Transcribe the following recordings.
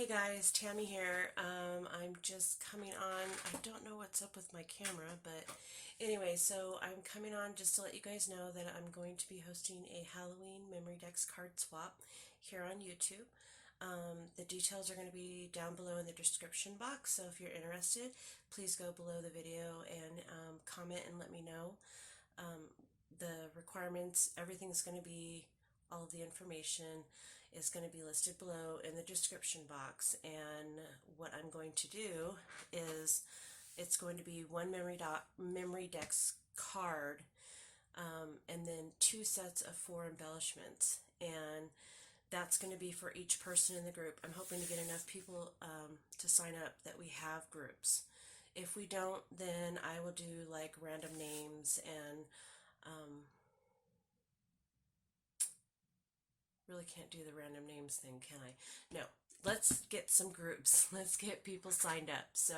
Hey guys, Tammy here. I'm just coming on. I don't know what's up with my camera, but anyway, so I'm coming on just to let you guys know that I'm going to be hosting a Halloween memory decks card swap here on YouTube. The details are going to be down below in the description box, so if you're interested, please go below the video and comment and let me know. The requirements, everything's going to be, all of the information is going to be listed below in the description box. And what I'm going to do is it's going to be one memory decks card, and then 2 sets of 4 embellishments, and that's going to be for each person in the group. I'm hoping to get enough people to sign up that we have groups. If we don't, then I will do like random names and really can't do the random names thing, can I? No, let's get some groups. Let's get people signed up. So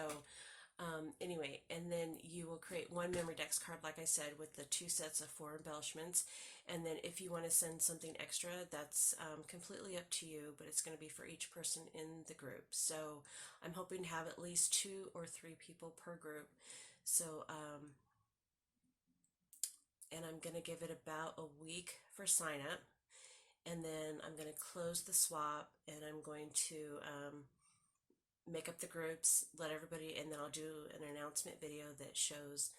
anyway, and then you will create one memory decks card, like I said, with the 2 sets of 4 embellishments. And then if you want to send something extra, that's completely up to you, but it's going to be for each person in the group. So I'm hoping to have at least 2 or 3 people per group. So and I'm going to give it about a week for sign up, and then I'm going to close the swap, and I'm going to make up the groups, let everybody, and then I'll do an announcement video that shows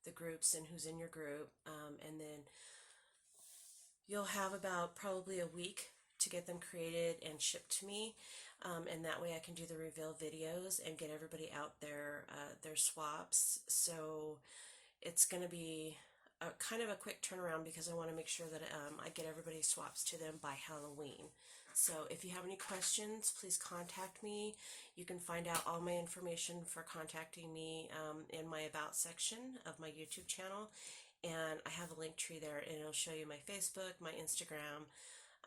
the groups and who's in your group, and then you'll have about probably a week to get them created and shipped to me, and that way I can do the reveal videos and get everybody out their swaps. So it's going to be kind of a quick turnaround because I want to make sure that I get everybody's swaps to them by Halloween. So if you have any questions, please contact me. You can find out all my information for contacting me in my About section of my YouTube channel. And I have a link tree there, and it'll show you my Facebook, my Instagram,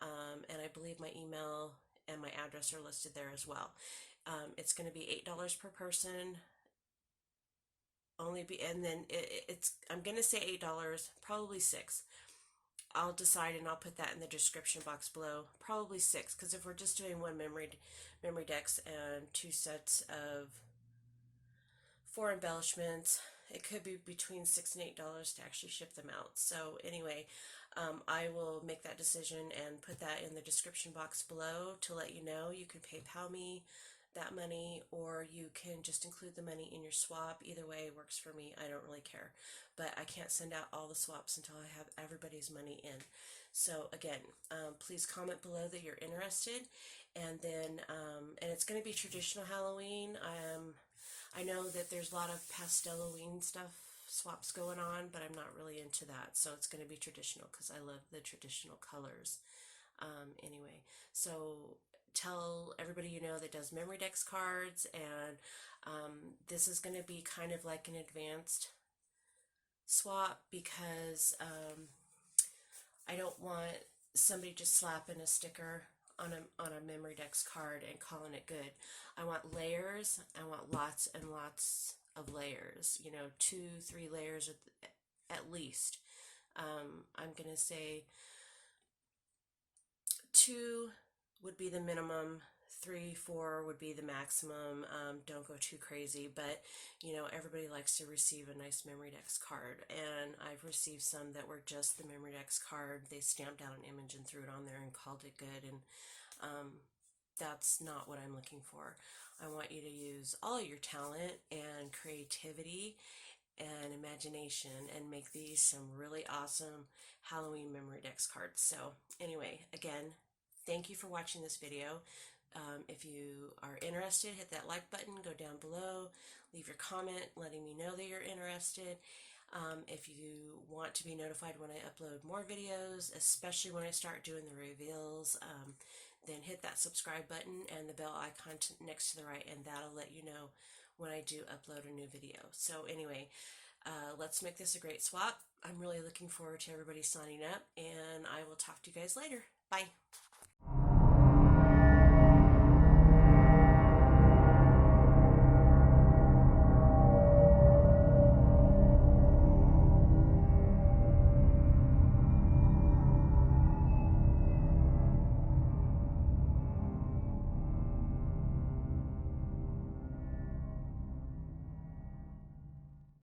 and I believe my email and my address are listed there as well. It's going to be $8 per person. And then I'm gonna say $8, probably $6. I'll decide, and I'll put that in the description box below. Probably $6, because if we're just doing one memory decks and 2 sets of 4 embellishments, it could be between $6 and $8 to actually ship them out. So anyway, I will make that decision and put that in the description box below to let you know. You can PayPal me that money, or you can just include the money in your swap. Either way works for me. I don't really care, but I can't send out all the swaps until I have everybody's money in. So again, please comment below that you're interested, and then and it's going to be traditional Halloween. I know that there's a lot of pastel-Halloween stuff, swaps going on, but I'm not really into that. So it's going to be traditional because I love the traditional colors. Anyway, so tell everybody you know that does memory decks cards, and this is going to be kind of like an advanced swap because I don't want somebody just slapping a sticker on a memory decks card and calling it good. I want layers. I want lots and lots of layers. You know, 2, 3 layers at least. I'm gonna say 2 would be the minimum, 3, 4 would be the maximum. Don't go too crazy, but you know, everybody likes to receive a nice memory decks card, and I've received some that were just the memory decks card. They stamped out an image and threw it on there and called it good, and that's not what I'm looking for. I want you to use all your talent and creativity and imagination and make these some really awesome Halloween memory decks cards. So anyway, again, thank you for watching this video. If you are interested, hit that like button, go down below, leave your comment letting me know that you're interested. If you want to be notified when I upload more videos, especially when I start doing the reveals, then hit that subscribe button and the bell icon next to the right, and that'll let you know when I do upload a new video. So anyway, let's make this a great swap. I'm really looking forward to everybody signing up, and I will talk to you guys later. Bye.